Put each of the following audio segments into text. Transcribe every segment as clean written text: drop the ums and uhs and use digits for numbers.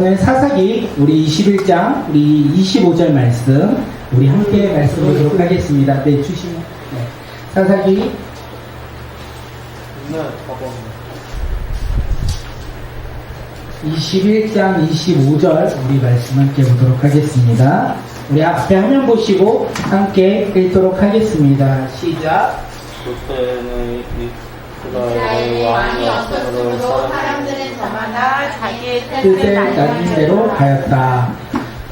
오늘 사사기 우리 21장 우리 25절 말씀 우리 함께 말씀 보도록 하겠습니다. 네, 주시면 네. 사사기 21장 25절 우리 말씀 함께 보도록 하겠습니다. 우리 앞에 화면 보시고 함께 읽도록 하겠습니다. 시작. 그때는 이스라엘의 왕이 없었으므로 사람들은 저마다 자기의 뜻을 뜻을 따른 대로 가였다.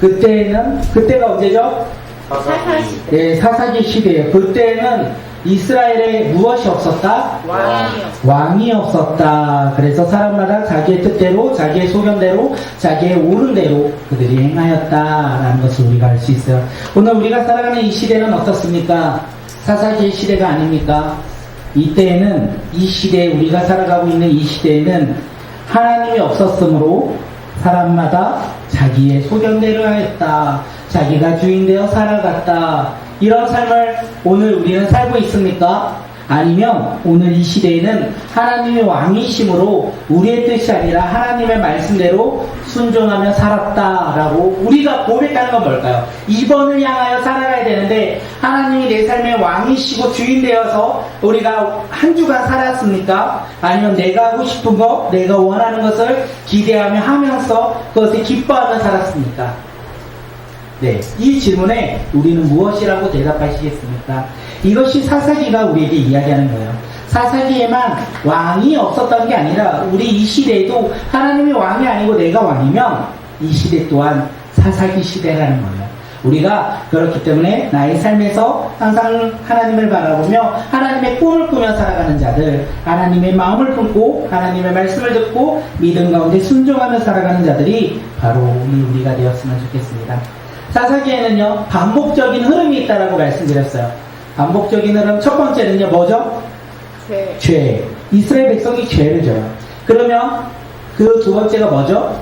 그때가 언제죠? 사사시 네, 사사기 시대예요. 그때는 이스라엘에 무엇이 없었다? 왕이 없었다. 그래서 사람마다 자기의 뜻대로, 자기의 소견대로, 자기의 옳은 대로 그들이 행하였다라는 것을 우리가 알 수 있어요. 오늘 우리가 살아가는 이 시대는 어떻습니까? 사사기의 시대가 아닙니까? 이때에는 이 시대에 우리가 살아가고 있는 이 시대에는 하나님이 없었으므로 사람마다 자기의 소견대로 하였다. 자기가 주인되어 살아갔다. 이런 삶을 오늘 우리는 살고 있습니까? 아니면 오늘 이 시대에는 하나님의 왕이심으로 우리의 뜻이 아니라 하나님의 말씀대로 순종하며 살았다라고 우리가 고백하는 건 뭘까요? 이번을 향하여 살아가야 되는데 하나님이 내 삶의 왕이시고 주인 되어서 우리가 한 주간 살았습니까? 아니면 내가 하고 싶은 것, 내가 원하는 것을 기대하며 하면서 그것을 기뻐하며 살았습니까? 네, 이 질문에 우리는 무엇이라고 대답하시겠습니까? 이것이 사사기가 우리에게 이야기하는 거예요. 사사기에만 왕이 없었던 게 아니라 우리 이 시대에도 하나님이 왕이 아니고 내가 왕이면 이 시대 또한 사사기 시대라는 거예요. 우리가 그렇기 때문에 나의 삶에서 항상 하나님을 바라보며 하나님의 꿈을 꾸며 살아가는 자들, 하나님의 마음을 품고 하나님의 말씀을 듣고 믿음 가운데 순종하며 살아가는 자들이 바로 우리가 되었으면 좋겠습니다. 사사기에는요 반복적인 흐름이 있다라고 말씀드렸어요. 반복적인 흐름 첫 번째는요 뭐죠? 죄. 이스라엘 백성이 죄를 져요. 그러면 그 두 번째가 뭐죠?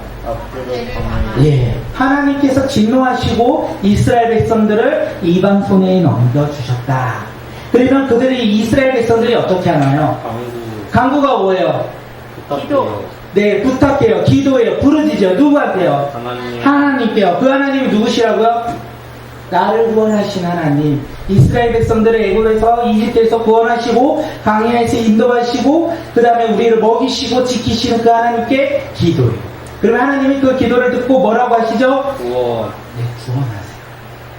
예, 하나님께서 진노하시고 이스라엘 백성들을 이방 손에 넘겨주셨다. 그러면 그들이 이스라엘 백성들이 어떻게 하나요? 강구가 뭐예요? 기도. 네, 부탁해요. 기도해요. 부르짖어요. 누구한테요? 하나님께요. 그 하나님이 누구시라고요? 나를 구원하신 하나님. 이스라엘 백성들을 애굽에서 이집트에서 구원하시고 광야에서 인도하시고 그 다음에 우리를 먹이시고 지키시는 그 하나님께 기도해요. 그러면 하나님이 그 기도를 듣고 뭐라고 하시죠? 구원. 네, 구원하세요.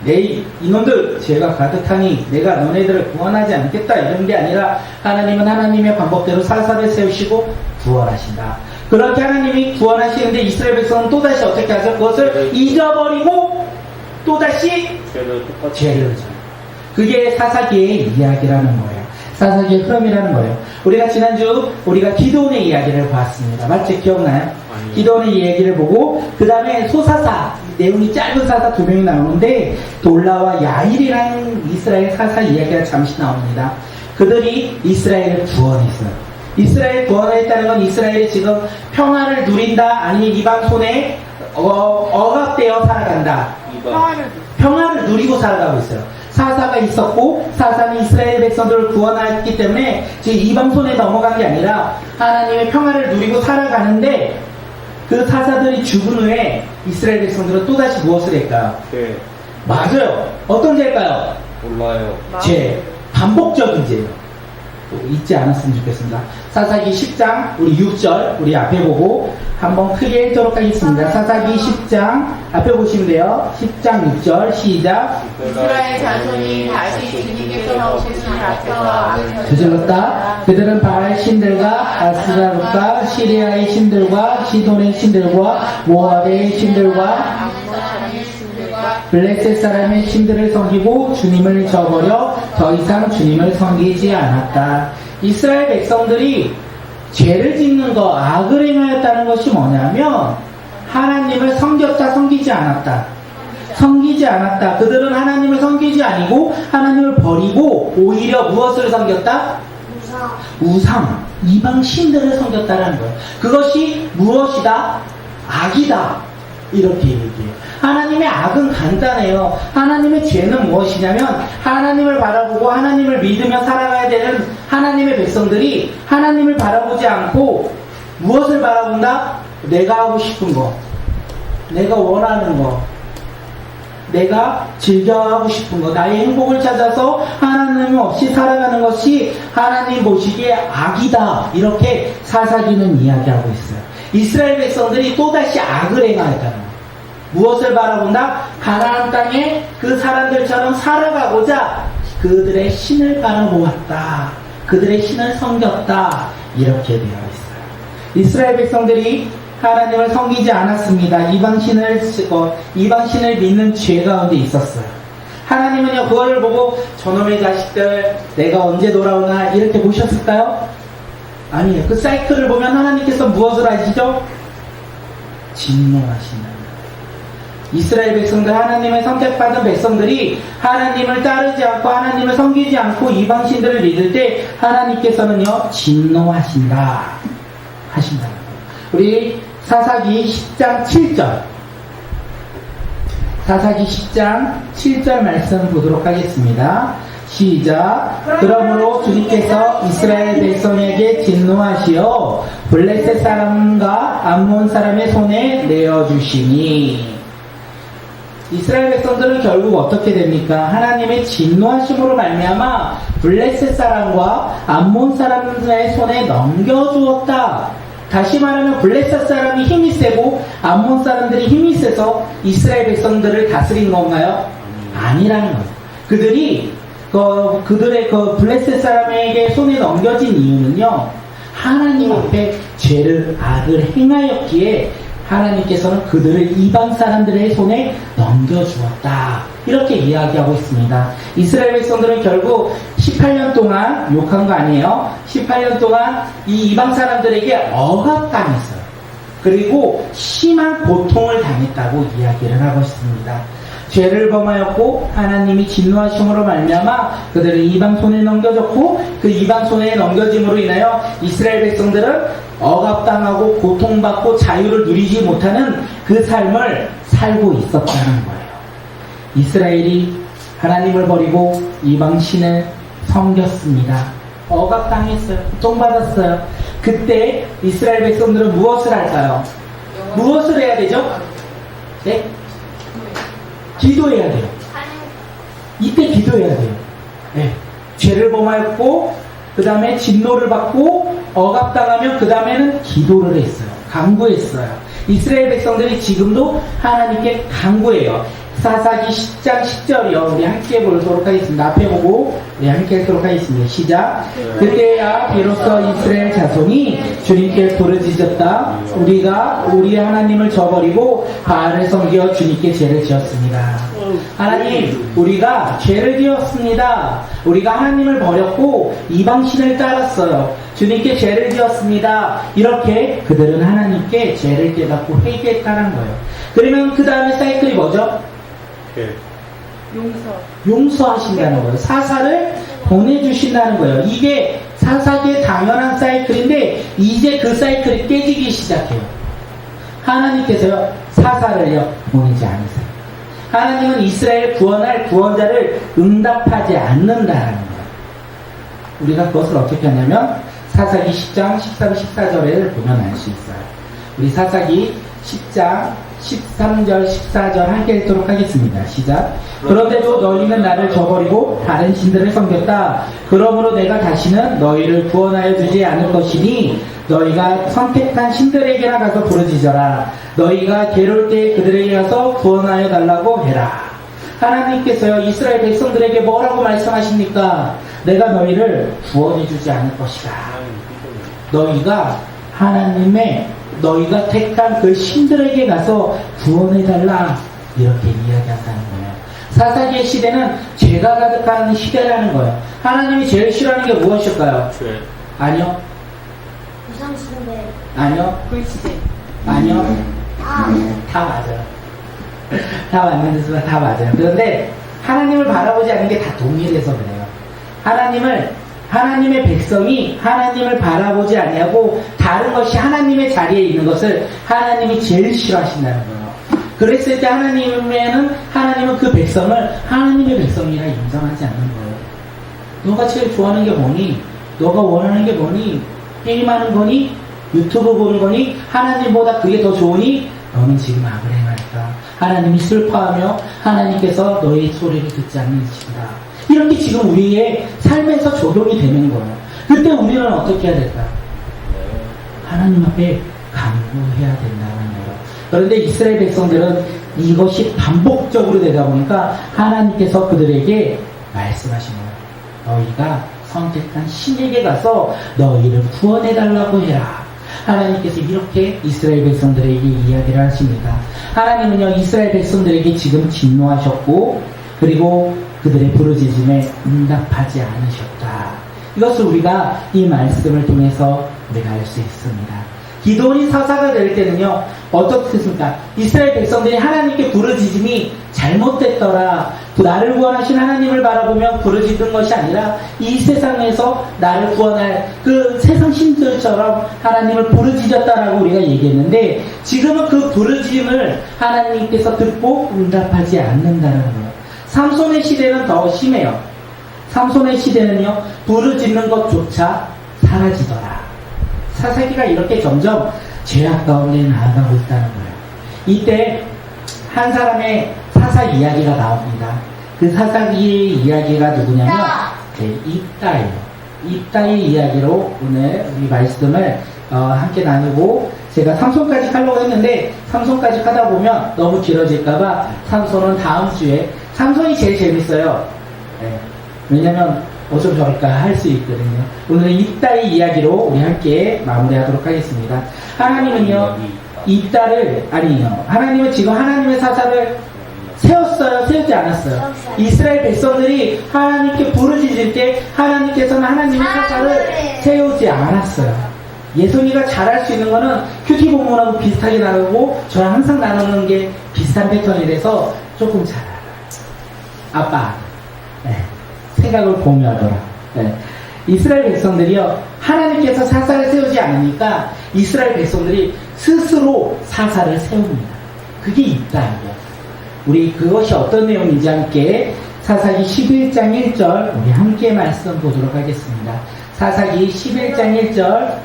내 이놈들 죄가 가득하니 내가 너네들을 구원하지 않겠다 이런 게 아니라 하나님은 하나님의 방법대로 살살을 세우시고 구원하신다. 그렇게 하나님이 구원하시는데 이스라엘 백성은 또다시 어떻게 하죠? 그것을 잊어버리고 또다시 죄를 져요. 그게 사사기의 이야기라는 거예요. 사사기의 흐름이라는 거예요. 우리가 지난주 우리가 기도원의 이야기를 봤습니다. 맞죠? 기억나요? 기도원의 이야기를 보고 그 다음에 소사사 내용이 짧은 사사 두 명이 나오는데 돌라와 야일이라는 이스라엘 사사 이야기가 잠시 나옵니다. 그들이 이스라엘을 구원했어요. 이스라엘 구원을 했다는 건 이스라엘이 지금 평화를 누린다 아니면 이방 손에 억압되어 살아간다. 평화를 누리고 살아가고 있어요. 사사가 있었고 사사는 이스라엘 백성들을 구원했기 때문에 지금 이방 손에 넘어간 게 아니라 하나님의 평화를 누리고 살아가는데 그 사사들이 죽은 후에 이스라엘 백성들은 또다시 무엇을 할까요? 죄. 맞아요. 어떤 죄일까요? 몰라요. 죄. 반복적인 죄예요. 잊지 않았으면 좋겠습니다. 사사기 10장 우리 6절 우리 앞에 보고 한번 크게 읽도록 하겠습니다. 사사기 10장 앞에 보시면 돼요. 10장 6절 시작. 이스라엘 자손이 다시 주님께서 나오시는 앞에서 저질렀다. 그들은 바알 신들과 아스라롯과 시리아의 신들과 시돈의 신들과 모압의 신들과 블레셋 사람의 신들을 섬기고 주님을 저버려 더 이상 주님을 섬기지 않았다. 이스라엘 백성들이 죄를 짓는 거, 악을 행하였다는 것이 뭐냐면 하나님을 섬겼다, 섬기지 않았다. 섬기지 않았다. 그들은 하나님을 섬기지 아니고 하나님을 버리고 오히려 무엇을 섬겼다? 우상. 이방 신들을 섬겼다는 거예요. 그것이 무엇이다? 악이다. 이렇게 얘기해요. 하나님의 악은 간단해요. 하나님의 죄는 무엇이냐면 하나님을 바라보고 하나님을 믿으며 살아가야 되는 하나님의 백성들이 하나님을 바라보지 않고 무엇을 바라본다? 내가 하고 싶은 거, 내가 원하는 거, 내가 즐겨하고 싶은 거, 나의 행복을 찾아서 하나님 없이 살아가는 것이 하나님 보시기에 악이다. 이렇게 사사기는 이야기하고 있어요. 이스라엘 백성들이 또다시 악을 행하였다는 거예요. 무엇을 바라본다? 가나안 땅에 그 사람들처럼 살아가고자 그들의 신을 바라보았다. 그들의 신을 섬겼다. 이렇게 되어 있어요. 이스라엘 백성들이 하나님을 섬기지 않았습니다. 이방신을 믿는 죄 가운데 있었어요. 하나님은요, 그거를 보고 저놈의 자식들 내가 언제 돌아오나 이렇게 보셨을까요? 아니에요. 그 사이클을 보면 하나님께서 무엇을 하시죠? 진노하신다. 이스라엘 백성들, 하나님의 선택받은 백성들이 하나님을 따르지 않고 하나님을 섬기지 않고 이방신들을 믿을 때 하나님께서는요, 진노하신다 하신다는 거예요. 우리 사사기 10장 7절, 사사기 10장 7절 말씀 보도록 하겠습니다. 시작. 그러므로 주님께서 이스라엘 백성에게 진노하시어 블레셋 사람과 암몬 사람의 손에 내어주시니. 이스라엘 백성들은 결국 어떻게 됩니까? 하나님의 진노하심으로 말미암아 블레셋 사람과 암몬 사람의 손에 넘겨주었다. 다시 말하면 블레셋 사람이 힘이 세고 암몬 사람들이 힘이 세서 이스라엘 백성들을 다스린 건가요? 아니라는 거예요. 그들의 블레셋 사람에게 손에 넘겨진 이유는요, 하나님 앞에 악을 행하였기에 하나님께서는 그들을 이방 사람들의 손에 넘겨주었다. 이렇게 이야기하고 있습니다. 이스라엘 백성들은 결국 18년 동안 욕한 거 아니에요? 18년 동안 이 이방 사람들에게 억압당했어요. 그리고 심한 고통을 당했다고 이야기를 하고 있습니다. 죄를 범하였고 하나님이 진노하심으로 말미암아 그들을 이방 손에 넘겨줬고 그 이방 손에 넘겨짐으로 인하여 이스라엘 백성들은 억압당하고 고통받고 자유를 누리지 못하는 그 삶을 살고 있었다는 거예요. 이스라엘이 하나님을 버리고 이방 신을 섬겼습니다. 억압당했어요. 고통받았어요. 그때 이스라엘 백성들은 무엇을 할까요? 무엇을 해야 되죠? 네? 기도해야 돼요. 이때 기도해야 돼요. 네. 죄를 범하였고 그 다음에 진노를 받고 억압당하면 그 다음에는 기도를 했어요. 간구했어요. 이스라엘 백성들이 지금도 하나님께 간구해요. 사사기 10장 10절이요. 우리 함께 보도록 하겠습니다. 앞에 보고 우리 함께 하도록 하겠습니다. 시작. 그때야 비로소 이스라엘 자손이 주님께 부르짖었다. 우리가 우리 하나님을 저버리고 바알을 섬겨 주님께 죄를 지었습니다. 하나님, 우리가 죄를 지었습니다. 우리가 하나님을 버렸고 이방신을 따랐어요. 주님께 죄를 지었습니다. 이렇게 그들은 하나님께 죄를 깨닫고 회개했다는 거예요. 그러면 그 다음에 사이클이 뭐죠? 용서하신다는 거예요. 사사를 보내주신다는 거예요. 이게 사사기의 당연한 사이클인데 이제 그 사이클이 깨지기 시작해요. 하나님께서요, 사사를요 보내지 않으세요. 하나님은 이스라엘 구원할 구원자를 응답하지 않는다는 거예요. 우리가 그것을 어떻게 하냐면 사사기 10장 13, 14절을 보면 알 수 있어요. 우리 사사기 10장 13절, 14절 함께 읽도록 하겠습니다. 시작. 그런데도 너희는 나를 저버리고 다른 신들을 섬겼다. 그러므로 내가 다시는 너희를 구원하여 주지 않을 것이니 너희가 선택한 신들에게나 가서 부르짖어라. 너희가 괴로울 때 그들에게 가서 구원하여 달라고 해라. 하나님께서요, 이스라엘 백성들에게 뭐라고 말씀하십니까? 내가 너희를 구원해 주지 않을 것이다. 너희가 너희가 택한 그 신들에게 가서 구원해달라. 이렇게 이야기한다는 거예요. 사사기의 시대는 죄가 가득한 시대라는 거예요. 하나님이 제일 싫어하는 게 무엇일까요? 죄. 아니요. 이상신데. 아니요. 불시대. 아니요. 다 맞아요. 다 맞는 데서 다 맞아요. 그런데 하나님을 바라보지 않는 게 다 동일해서 그래요. 하나님의 백성이 하나님을 바라보지 아니하고 다른 것이 하나님의 자리에 있는 것을 하나님이 제일 싫어하신다는 거예요. 그랬을 때 하나님은 그 백성을 하나님의 백성이라 인정하지 않는 거예요. 너가 제일 좋아하는 게 뭐니? 너가 원하는 게 뭐니? 게임하는 거니? 유튜브 보는 거니? 하나님보다 그게 더 좋으니? 너는 지금 악을 행하니까 하나님이 슬퍼하며 하나님께서 너희 소리를 듣지 않으신다. 이렇게 지금 우리의 삶에서 적용이 되는 거예요. 그때 우리는 어떻게 해야 될까? 하나님 앞에 간구해야 된다는 거예요. 그런데 이스라엘 백성들은 이것이 반복적으로 되다 보니까 하나님께서 그들에게 말씀하신 거예요. 너희가 선택한 신에게 가서 너희를 구원해달라고 해라. 하나님께서 이렇게 이스라엘 백성들에게 이야기를 하십니다. 하나님은요, 이스라엘 백성들에게 지금 진노하셨고, 그리고 그들의 부르짖음에 응답하지 않으셨다. 이것을 우리가 이 말씀을 통해서 우리가 알 수 있습니다. 기도원이 사사가 될 때는요, 어떻겠습니까? 이스라엘 백성들이 하나님께 부르짖음이 잘못됐더라. 나를 구원하신 하나님을 바라보며 부르짖은 것이 아니라 이 세상에서 나를 구원할 그 세상 신들처럼 하나님을 부르짖었다라고 우리가 얘기했는데, 지금은 그 부르짖음을 하나님께서 듣고 응답하지 않는다는 거예요. 삼손의 시대는 더 심해요. 삼손의 시대는요, 부르짖는 것조차 사라지더라. 사사기가 이렇게 점점 죄악 가운데 나아가고 있다는 거예요. 이때 한 사람의 사사 이야기가 나옵니다. 그 사사기의 이야기가 누구냐면 입다예요. 입다의 이야기로 오늘 우리 말씀을 함께 나누고, 제가 삼손까지 하려고 했는데 삼손까지 하다 보면 너무 길어질까봐 삼손은 다음 주에, 삼손이 제일 재밌어요. 네. 왜냐면 어쩜 저럴까 할 수 있거든요. 오늘은 입다의 이야기로 우리 함께 마무리하도록 하겠습니다. 하나님은요, 입다를, 아니요, 하나님은 지금 하나님의 사사를 세웠어요? 세우지 않았어요? 이스라엘 백성들이 하나님께 부르짖을 때 하나님께서는 하나님의 사사를 세우지 않았어요. 예선이가 잘할 수 있는 거는 큐티 본문하고 비슷하게 나누고, 저랑 항상 나누는 게 비슷한 패턴이라서 조금 잘 알아요. 아빠. 네. 생각을 공유하더라. 네. 이스라엘 백성들이요, 하나님께서 사사를 세우지 않으니까 이스라엘 백성들이 스스로 사사를 세웁니다. 그게 입다예요. 우리 그것이 어떤 내용인지 함께 사사기 11장 1절 우리 함께 말씀 보도록 하겠습니다. 사사기 11장 1절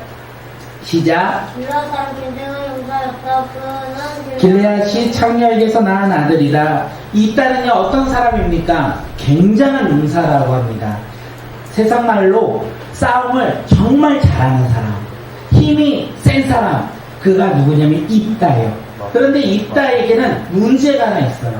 시작. 길앗 사람 굉장한 용사였다. 그는 길레앗이 창녀에게서 낳은 아들이라. 입다는요, 어떤 사람입니까? 굉장한 용사라고 합니다. 세상 말로 싸움을 정말 잘하는 사람, 힘이 센 사람, 그가 누구냐면 입다예요. 그런데 입다에게는 문제가 하나 있어요.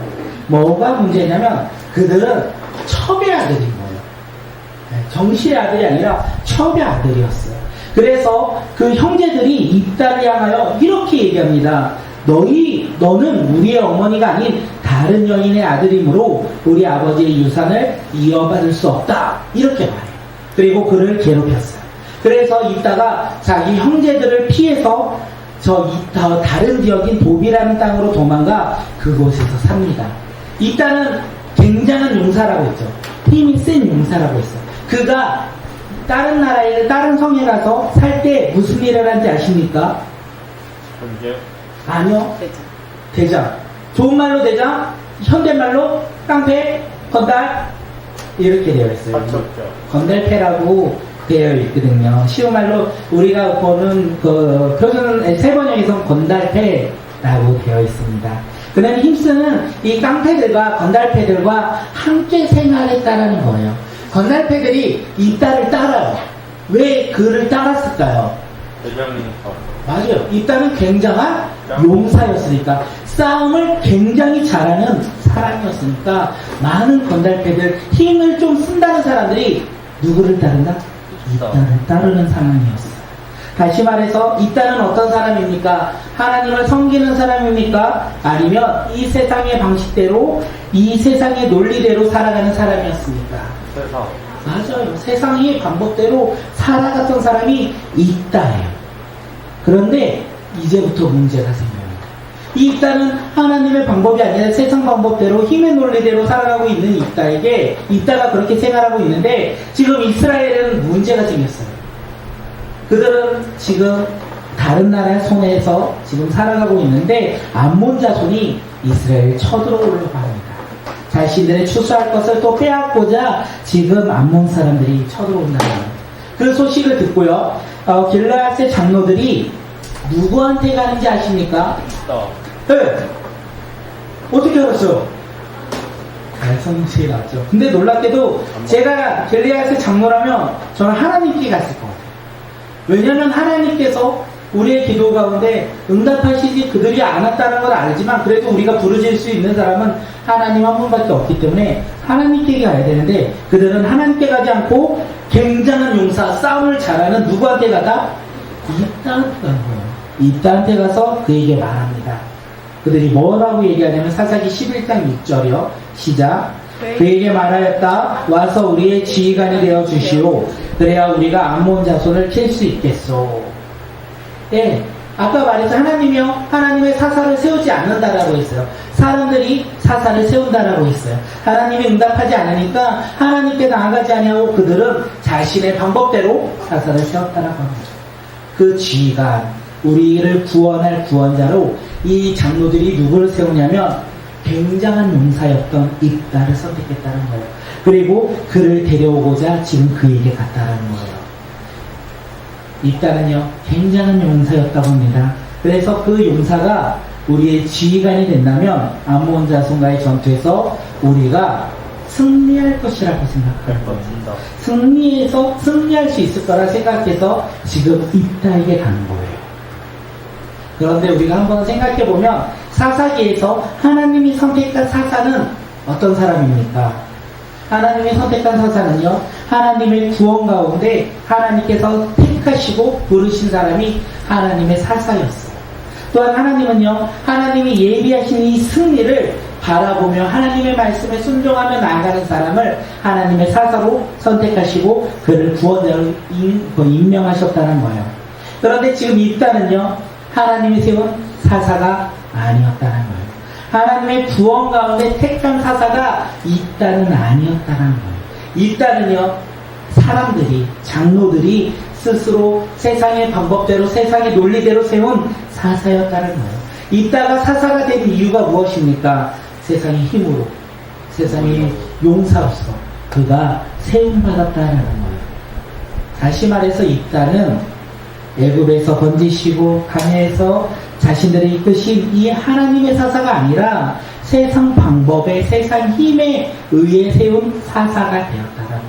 뭐가 문제냐면 그들은 첩의 아들인 거예요. 정실의 아들이 아니라 첩의 아들이었어요. 그래서 그 형제들이 입다를 향하여 이렇게 얘기합니다. 너는 우리의 어머니가 아닌 다른 여인의 아들이므로 우리 아버지의 유산을 이어받을 수 없다. 이렇게 말해요. 그리고 그를 괴롭혔어요. 그래서 입다가 자기 형제들을 피해서 다른 지역인 도비라는 땅으로 도망가 그곳에서 삽니다. 입다는 굉장한 용사라고 했죠. 힘이 센 용사라고 했어요. 그가 다른 나라에, 다른 성에 가서 살 때 무슨 일을 하는지 아십니까? 언제? 아니요. 대장. 좋은 말로 대장, 현대말로 깡패, 건달, 이렇게 되어 있어요. 맞췄죠. 건달패라고 되어 있거든요. 쉬운 말로 우리가 보는 그 표준 세번역에서 건달패라고 되어 있습니다. 그 다음에 힘쓰는 이 깡패들과 건달패들과 함께 생활했다라는 거예요. 건달패들이 입다를 따라요. 왜 그를 따랐을까요? 대장이니까. 맞아요. 입다는 굉장한 용사였으니까, 싸움을 굉장히 잘하는 사람이었으니까 많은 건달패들, 힘을 좀 쓴다는 사람들이 누구를 따른다? 입다를 따르는 사람이었어요. 다시 말해서 입다는 어떤 사람입니까? 하나님을 섬기는 사람입니까? 아니면 이 세상의 방식대로, 이 세상의 논리대로 살아가는 사람이었습니까? 세상. 맞아요. 세상의 방법대로 살아갔던 사람이 입다예요. 그런데 이제부터 문제가 생깁니다. 이 입다는 하나님의 방법이 아니라 세상 방법대로, 힘의 논리대로 살아가고 있는 입다에게, 입다가 그렇게 생활하고 있는데 지금 이스라엘은 문제가 생겼어요. 그들은 지금 다른 나라의 손에서 지금 살아가고 있는데 암몬 자손이 이스라엘을 쳐들어오려고 합니다. 자신들의 추수할 것을 또 빼앗고자 지금 암몬 사람들이 쳐들어온다는 거예요. 그 소식을 듣고요, 길르앗의 장로들이 누구한테 가는지 아십니까? 네. 어떻게 알았어요? 달성시에 나왔죠. 근데 놀랍게도 제가 겔리앗의 장로라면 저는 하나님께 갔을 것 같아요. 왜냐하면 하나님께서 우리의 기도 가운데 응답하시지 그들이 안 왔다는 걸 알지만 그래도 우리가 부르실 수 있는 사람은 하나님 한 분밖에 없기 때문에 하나님께 가야 되는데 그들은 하나님께 가지 않고 굉장한 용사, 싸움을 잘하는 누구한테 가다? 이따한테 가는 거예요. 이따한테 가서 그에게 말합니다. 그들이 뭐라고 얘기하냐면 사사기 11장 6절이요. 시작. 그에게 말하였다. 와서 우리의 지휘관이 되어 주시오. 그래야 우리가 암몬 자손을 킬 수 있겠소. 예, 아까 말했죠. 하나님이요. 하나님의 사사를 세우지 않는다라고 했어요. 사람들이 사사를 세운다라고 했어요. 하나님이 응답하지 않으니까 하나님께 나아가지 아니하고 그들은 자신의 방법대로 사사를 세웠다라고 합니다. 그 지휘관, 우리를 구원할 구원자로 이 장로들이 누구를 세우냐면 굉장한 용사였던 입다를 선택했다는 거예요. 그리고 그를 데려오고자 지금 그에게 갔다라는 거예요. 입다는요 굉장한 용사였다고 합니다. 그래서 그 용사가 우리의 지휘관이 된다면 암몬 자손과의 전투에서 우리가 승리할 것이라고 생각할 거예요. 승리할 수 있을 거라 생각해서 지금 입다에게 가는 거예요. 그런데 우리가 한번 생각해 보면 사사기에서 하나님이 선택한 사사는 어떤 사람입니까? 하나님이 선택한 사사는요, 하나님의 구원 가운데 하나님께서 택하시고 부르신 사람이 하나님의 사사였어요. 또한 하나님은요, 하나님이 예비하신 이 승리를 바라보며 하나님의 말씀에 순종하며 나아가는 사람을 하나님의 사사로 선택하시고 그를 구원자로 임명하셨다는 거예요. 그런데 지금 입다는요, 하나님이 세운 사사가 아니었다는 거예요. 하나님의 구원 가운데 택한 사사가 있다는 아니었다는 거예요. 있다는요, 사람들이, 장로들이 스스로 세상의 방법대로, 세상의 논리대로 세운 사사였다는 거예요. 있다가 사사가 된 이유가 무엇입니까? 세상의 힘으로, 세상의 용사로서 그가 세움받았다는 거예요. 다시 말해서 있다는 애굽에서 번지시고 강해에서 자신들이 이끄신 이 하나님의 사사가 아니라 세상 방법에 세상 힘에 의해 세운 사사가 되었다는 거예요.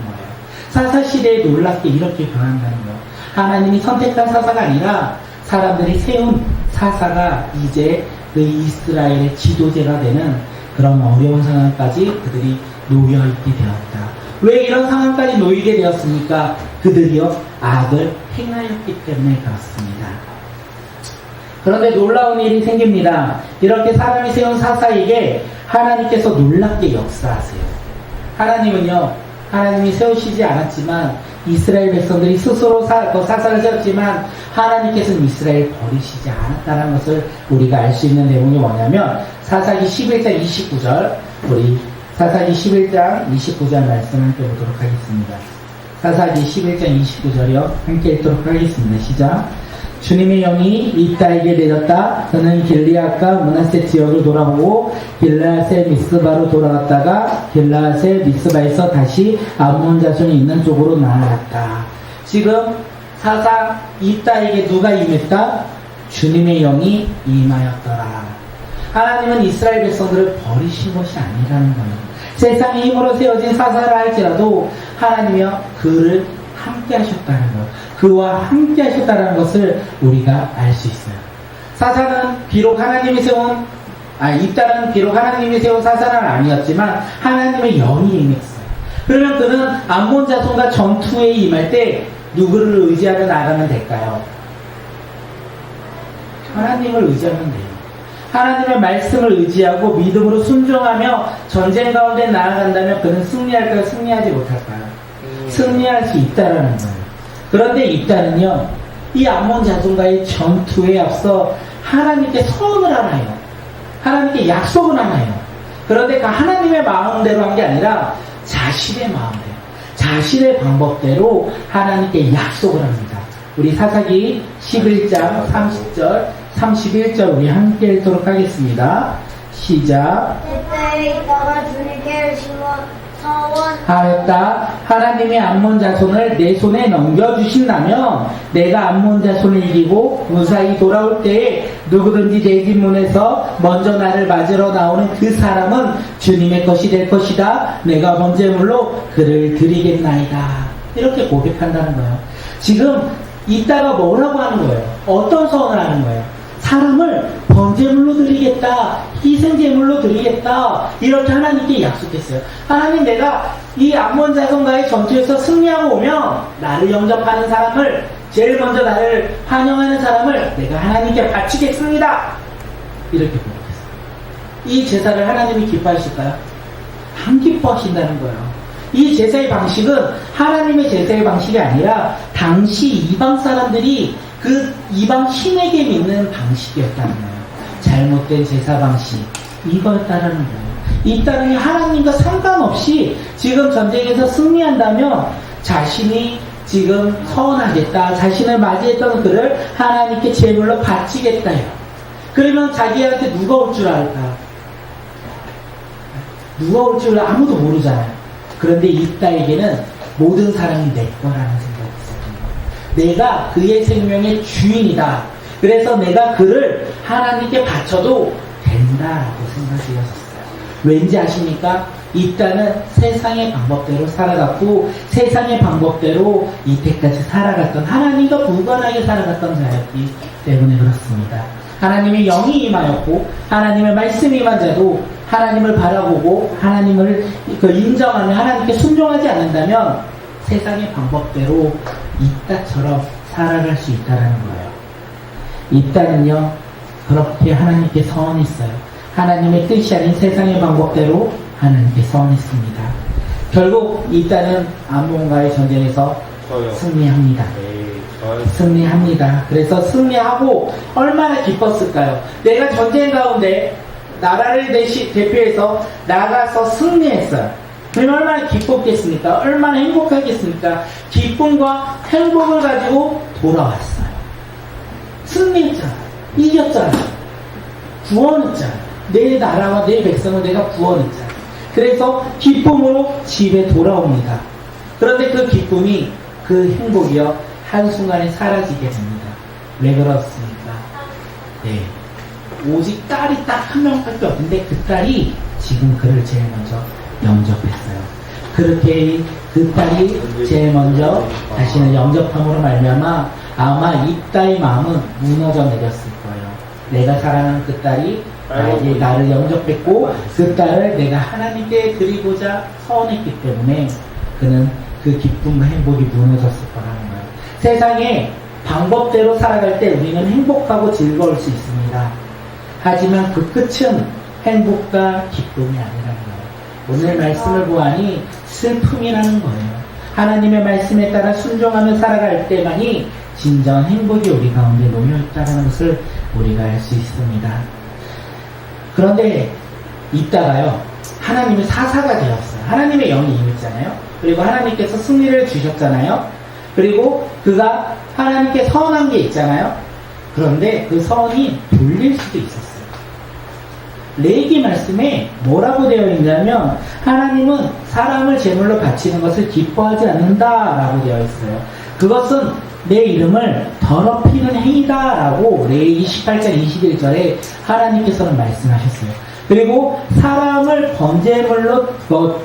사사 시대에 놀랍게 이렇게 변한다는 거예요. 하나님이 선택한 사사가 아니라 사람들이 세운 사사가 이제 그 이스라엘의 지도자가 되는 그런 어려운 상황까지 그들이 놓여있게 되었다. 왜 이런 상황까지 놓이게 되었습니까? 그들이요 악을 행하였기 때문에 그렇습니다. 그런데 놀라운 일이 생깁니다. 이렇게 사람이 세운 사사에게 하나님께서 놀랍게 역사하세요. 하나님은요, 하나님이 세우시지 않았지만 이스라엘 백성들이 스스로 사사를 세웠지만 하나님께서는 이스라엘 버리시지 않았다는 것을 우리가 알 수 있는 내용이 뭐냐면 사사기 11장 29절, 우리 사사기 11장 29절 말씀 함께 보도록 하겠습니다. 사사기 11장 29절이요. 함께 읽도록 하겠습니다. 시작. 주님의 영이 입다에게 내렸다. 그는 길리앗과 므낫세 지역을 돌아보고 길르앗의 미스바로 돌아갔다가 길르앗의 미스바에서 다시 암몬 자손이 있는 쪽으로 나아갔다. 지금 사사 입다에게 누가 임했다? 주님의 영이 임하였더라. 하나님은 이스라엘 백성들을 버리신 것이 아니라는 거예요. 세상의 힘으로 세워진 사사라 할지라도 하나님이여 그를 함께 하셨다는 것, 그와 함께 하셨다는 것을 우리가 알 수 있어요. 사사는 비록 하나님이 세운, 입다는 비록 하나님이 세운 사사는 아니었지만 하나님의 영이 임했어요. 그러면 그는 암몬 자손과 전투에 임할 때 누구를 의지하며 나가면 될까요? 하나님을 의지하면 돼요. 하나님의 말씀을 의지하고 믿음으로 순종하며 전쟁 가운데 나아간다면 그는 승리할까요? 승리하지 못할까요? 승리할 수 있다라는 거예요. 그런데 입다는요, 이 암몬 자손과의 전투에 앞서 하나님께 서원을 하나요. 하나님께 약속을 하나요. 그런데 그 하나님의 마음대로 한 게 아니라 자신의 마음대로, 자신의 방법대로 하나님께 약속을 합니다. 우리 사사기 11장 30절, 31절 우리 함께 읽도록 하겠습니다. 시작. 그때에 있다가 주님께 하였다. 하나님이 암몬 자손을 내 손에 넘겨주신다면 내가 암몬 자손을 이기고 무사히 돌아올 때에 누구든지 내 집 문에서 먼저 나를 맞으러 나오는 그 사람은 주님의 것이 될 것이다. 내가 번제물로 그를 드리겠나이다. 이렇게 고백한다는 거예요. 지금 이따가 뭐라고 하는 거예요? 어떤 서원을 하는 거예요? 사람을 번제물로 드리겠다, 희생제물로 드리겠다, 이렇게 하나님께 약속했어요. 하나님, 내가 이 암몬 자손과의 전투에서 승리하고 오면 나를 영접하는 사람을, 제일 먼저 나를 환영하는 사람을 내가 하나님께 바치겠습니다. 이렇게 고백했어요. 이 제사를 하나님이 기뻐하실까요? 안 기뻐하신다는 거예요. 이 제사의 방식은 하나님의 제사의 방식이 아니라 당시 이방 사람들이 그 이방 신에게 믿는 방식이었다는 거예요. 잘못된 제사 방식, 이거였다는 거예요. 이 땅이 하나님과 상관없이 지금 전쟁에서 승리한다면 자신이 지금 서원하겠다, 자신을 맞이했던 그를 하나님께 제물로 바치겠다요. 그러면 자기한테 누가 올 줄 알까? 누가 올 줄 아무도 모르잖아요. 그런데 이따에게는 모든 사람이 내 거라는 생각이 있었던 거예요. 내가 그의 생명의 주인이다. 그래서 내가 그를 하나님께 바쳐도 된다라고 생각이 되었어요. 왠지 아십니까? 이따는 세상의 방법대로 살아갔고 세상의 방법대로 이때까지 살아갔던, 하나님과 무관하게 살아갔던 자였기 때문에 그렇습니다. 하나님의 영이 임하였고 하나님의 말씀이 임한 자도 하나님을 바라보고 하나님을 인정하며 하나님께 순종하지 않는다면 세상의 방법대로 이따처럼 살아갈 수 있다는 거예요. 이따는요, 그렇게 하나님께 서원했어요. 하나님의 뜻이 아닌 세상의 방법대로 하나님께 서원했습니다. 결국 이따는 암몬과의 전쟁에서 저요. 승리합니다. 승리합니다. 그래서 승리하고 얼마나 기뻤을까요? 내가 전쟁 가운데 나라를 대표해서 나가서 승리했어요. 그러면 얼마나 기뻤겠습니까? 얼마나 행복하겠습니까? 기쁨과 행복을 가지고 돌아왔어요. 승리했잖아요. 이겼잖아요. 구원했잖아요. 내 나라와 내 백성을 내가 구원했잖아요. 그래서 기쁨으로 집에 돌아옵니다. 그런데 그 기쁨이, 그 행복이요, 한순간에 사라지게 됩니다. 왜 그렇습니까? 네. 오직 딸이 딱 한 명밖에 없는데 그 딸이 지금 그를 제일 먼저 영접했어요. 그렇게 그 딸이 제일 먼저 자신을 영접함으로 말미암아 아마 이 딸의 마음은 무너져 내렸을 거예요. 내가 사랑하는 그 딸이 나를 영접했고 그 딸을 내가 하나님께 드리고자 서원했기 때문에 그는 그 기쁨과 행복이 무너졌을 거라는 거예요. 세상에 방법대로 살아갈 때 우리는 행복하고 즐거울 수 있습니다. 하지만 그 끝은 행복과 기쁨이 아니라는 거예요. 오늘 말씀을 보아니 슬픔이라는 거예요. 하나님의 말씀에 따라 순종하며 살아갈 때만이 진정한 행복이 우리 가운데 놓여있다는 것을 우리가 알 수 있습니다. 그런데 이따가요, 하나님의 사사가 되었어요. 하나님의 영이 임했잖아요. 그리고 하나님께서 승리를 주셨잖아요. 그리고 그가 하나님께 서원한 게 있잖아요. 그런데 그 서원이 돌릴 수도 있었어요. 레위기 말씀에 뭐라고 되어 있냐면 하나님은 사람을 제물로 바치는 것을 기뻐하지 않는다라고 되어 있어요. 그것은 내 이름을 더럽히는 행위다라고 레위기 18장 21절에 하나님께서는 말씀하셨어요. 그리고 사람을 번제물로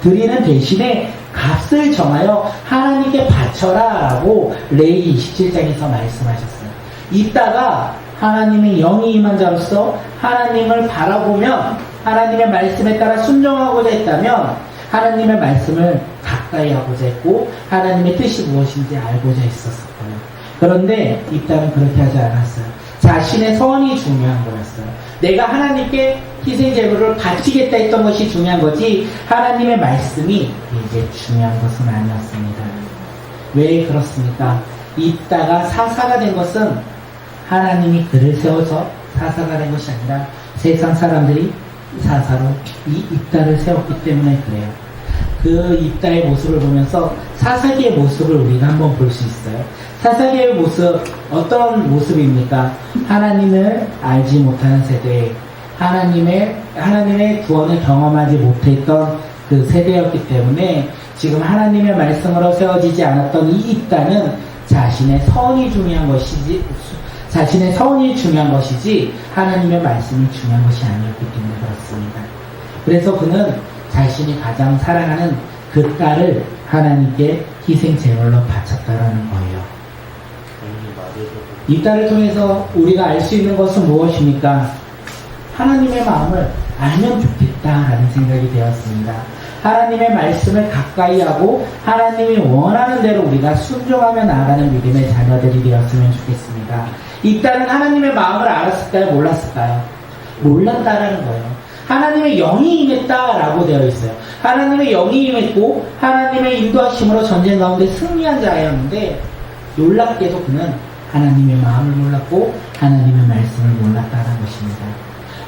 드리는 대신에 값을 정하여 하나님께 바쳐라라고 레위기 27장에서 말씀하셨어요. 이따가 하나님의 영이 임한 자로서 하나님을 바라보면 하나님의 말씀에 따라 순종하고자 했다면 하나님의 말씀을 가까이 하고자 했고 하나님의 뜻이 무엇인지 알고자 했었을 거예요. 그런데 이 땅은 그렇게 하지 않았어요. 자신의 서원이 중요한 거였어요. 내가 하나님께 희생제물을 바치겠다 했던 것이 중요한 거지 하나님의 말씀이 이제 중요한 것은 아니었습니다. 왜 그렇습니까? 이따가 사사가 된 것은 하나님이 그를 세워서 사사가 된 것이 아니라 세상 사람들이 사사로 이 입다를 세웠기 때문에 그래요. 그 입다의 모습을 보면서 사사기의 모습을 우리가 한번 볼 수 있어요. 사사기의 모습, 어떤 모습입니까? 하나님을 알지 못하는 세대, 하나님의 구원을 경험하지 못했던 그 세대였기 때문에 지금 하나님의 말씀으로 세워지지 않았던 이 입다는 자신의 선이 중요한 것이지, 자신의 선이 중요한 것이지 하나님의 말씀이 중요한 것이 아니었기 때문에 그렇습니다. 그래서 그는 자신이 가장 사랑하는 그 딸을 하나님께 희생 제물로 바쳤다라는 거예요. 이 딸을 통해서 우리가 알 수 있는 것은 무엇입니까? 하나님의 마음을 알면 좋겠다라는 생각이 되었습니다. 하나님의 말씀을 가까이 하고 하나님이 원하는 대로 우리가 순종하며 나아가는 믿음의 자녀들이 되었으면 좋겠습니다. 이 딸은 하나님의 마음을 알았을까요? 몰랐을까요? 몰랐다라는 거예요. 하나님의 영이 임했다라고 되어 있어요. 하나님의 영이 임했고 하나님의 인도하심으로 전쟁 가운데 승리한 자였는데 놀랍게도 그는 하나님의 마음을 몰랐고 하나님의 말씀을 몰랐다는 것입니다.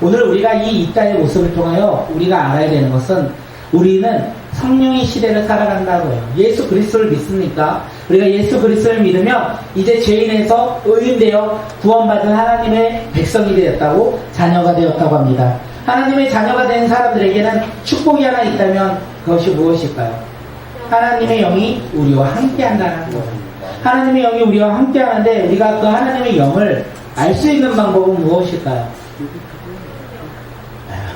오늘 우리가 이 이따의 모습을 통하여 우리가 알아야 되는 것은 우리는 성령의 시대를 살아간다고 해요. 예수 그리스도를 믿습니까? 우리가 예수 그리스도를 믿으면 이제 죄인에서 의인되어 구원받은 하나님의 백성이 되었다고 자녀가 되었다고 합니다. 하나님의 자녀가 된 사람들에게는 축복이 하나 있다면 그것이 무엇일까요? 하나님의 영이 우리와 함께 한다는 거예요. 하나님의 영이 우리와 함께 하는데 우리가 그 하나님의 영을 알 수 있는 방법은 무엇일까요?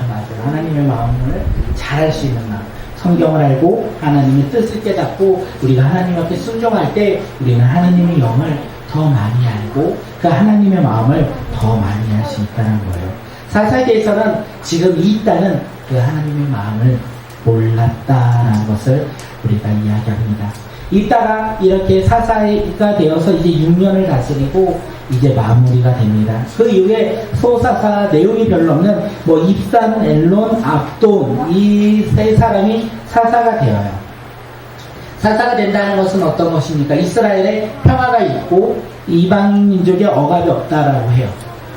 맞아요. 하나님의 마음을 잘 알 수 있는 마음. 성경을 알고 하나님의 뜻을 깨닫고 우리가 하나님 앞에 순종할 때 우리는 하나님의 영을 더 많이 알고 그 하나님의 마음을 더 많이 알 수 있다는 거예요. 사사기에서는 지금 이 딸은 그 하나님의 마음을 몰랐다라는 것을 우리가 이야기합니다. 이따가 이렇게 사사가 되어서 이제 6년을 다스리고 이제 마무리가 됩니다. 그 이후에 소사사 내용이 별로 없는 입산, 엘론, 압돈 이 세 사람이 사사가 되어요. 사사가 된다는 것은 어떤 것입니까? 이스라엘에 평화가 있고 이방 민족의 억압이 없다라고 해요.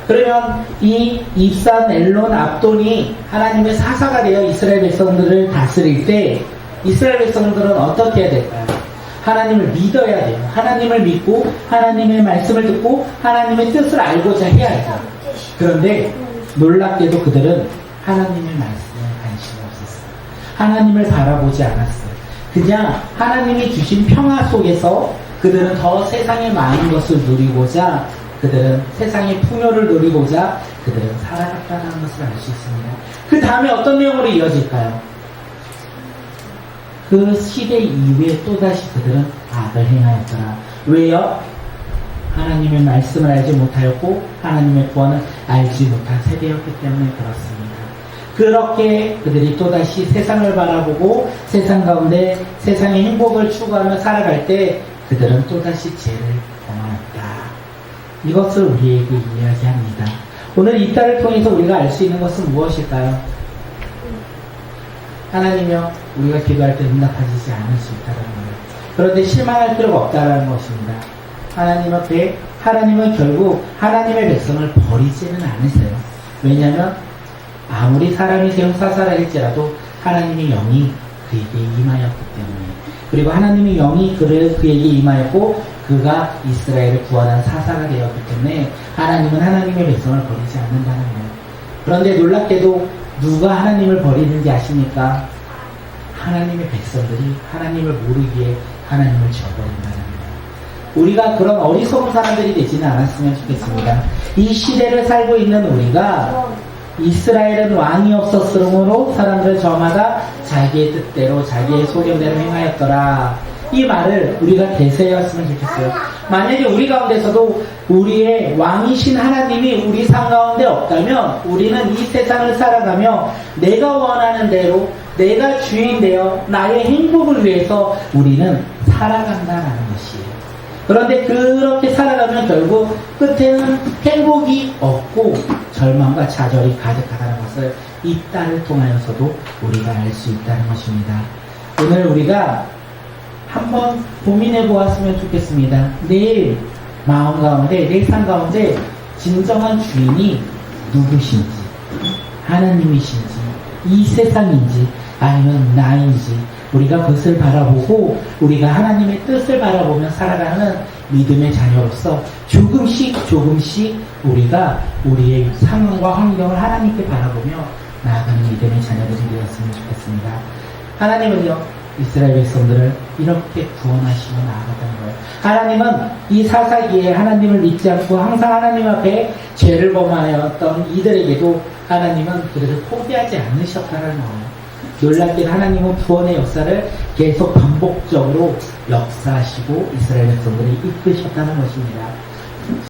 그러면 이 입산, 엘론, 압돈이 하나님의 사사가 되어 이스라엘 백성들을 다스릴 때 이스라엘 백성들은 어떻게 해야 될까요? 하나님을 믿어야 돼요. 하나님을 믿고 하나님의 말씀을 듣고 하나님의 뜻을 알고자 해야 해요. 그런데 놀랍게도 그들은 하나님의 말씀에 관심이 없었어요. 하나님을 바라보지 않았어요. 그냥 하나님이 주신 평화 속에서 그들은 더 세상의 많은 것을 누리고자 그들은 세상의 풍요를 누리고자 그들은 살아갔다는 것을 알 수 있습니다. 그 다음에 어떤 내용으로 이어질까요? 그 시대 이후에 또다시 그들은 악을 행하였더라. 왜요? 하나님의 말씀을 알지 못하였고 하나님의 구원을 알지 못한 세대였기 때문에 그렇습니다. 그렇게 그들이 또다시 세상을 바라보고 세상 가운데 세상의 행복을 추구하며 살아갈 때 그들은 또다시 죄를 범하였다. 이것을 우리에게 이야기합니다. 오늘 이 딸을 통해서 우리가 알 수 있는 것은 무엇일까요? 하나님이여 우리가 기도할 때 응답하시지 않을 수 있다는 거예요. 그런데 실망할 필요가 없다는 것입니다. 하나님 앞에 하나님은 결국 하나님의 백성을 버리지는 않으세요. 왜냐하면 아무리 사람이 세운 사사라 할지라도 하나님의 영이 그에게 임하였기 때문에 그리고 하나님의 영이 그에게 임하였고 그가 이스라엘을 구원한 사사가 되었기 때문에 하나님은 하나님의 백성을 버리지 않는다는 거예요. 그런데 놀랍게도 누가 하나님을 버리는지 아십니까? 하나님의 백성들이 하나님을 모르기에 하나님을 저버린다는 거예요. 우리가 그런 어리석은 사람들이 되지는 않았으면 좋겠습니다. 이 시대를 살고 있는 우리가 이스라엘은 왕이 없었으므로 사람들 저마다 자기의 뜻대로 자기의 소견대로 행하였더라. 이 말을 우리가 대세였으면 좋겠어요. 만약에 우리 가운데서도 우리의 왕이신 하나님이 우리 삶 가운데 없다면 우리는 이 세상을 살아가며 내가 원하는 대로 내가 주인 되어 나의 행복을 위해서 우리는 살아간다는 것이에요. 그런데 그렇게 살아가면 결국 끝에는 행복이 없고 절망과 좌절이 가득하다는 것을 이 딸을 통하여서도 우리가 알 수 있다는 것입니다. 오늘 우리가 한번 고민해 보았으면 좋겠습니다. 내 마음 가운데, 내 삶 가운데 진정한 주인이 누구신지, 하나님이신지, 이 세상인지, 아니면 나인지, 우리가 그것을 바라보고 우리가 하나님의 뜻을 바라보며 살아가는 믿음의 자녀로서 조금씩 우리가 우리의 상황과 환경을 하나님께 바라보며 나아가는 믿음의 자녀들이 되었으면 좋겠습니다. 하나님은요, 이스라엘 백성들을 이렇게 구원하시고 나아갔다는 거예요. 하나님은 이 사사기에 하나님을 믿지 않고 항상 하나님 앞에 죄를 범하였던 이들에게도 하나님은 그래도 포기하지 않으셨다는 거예요. 놀랍게도 하나님은 구원의 역사를 계속 반복적으로 역사하시고 이스라엘 백성들을 이끄셨다는 것입니다.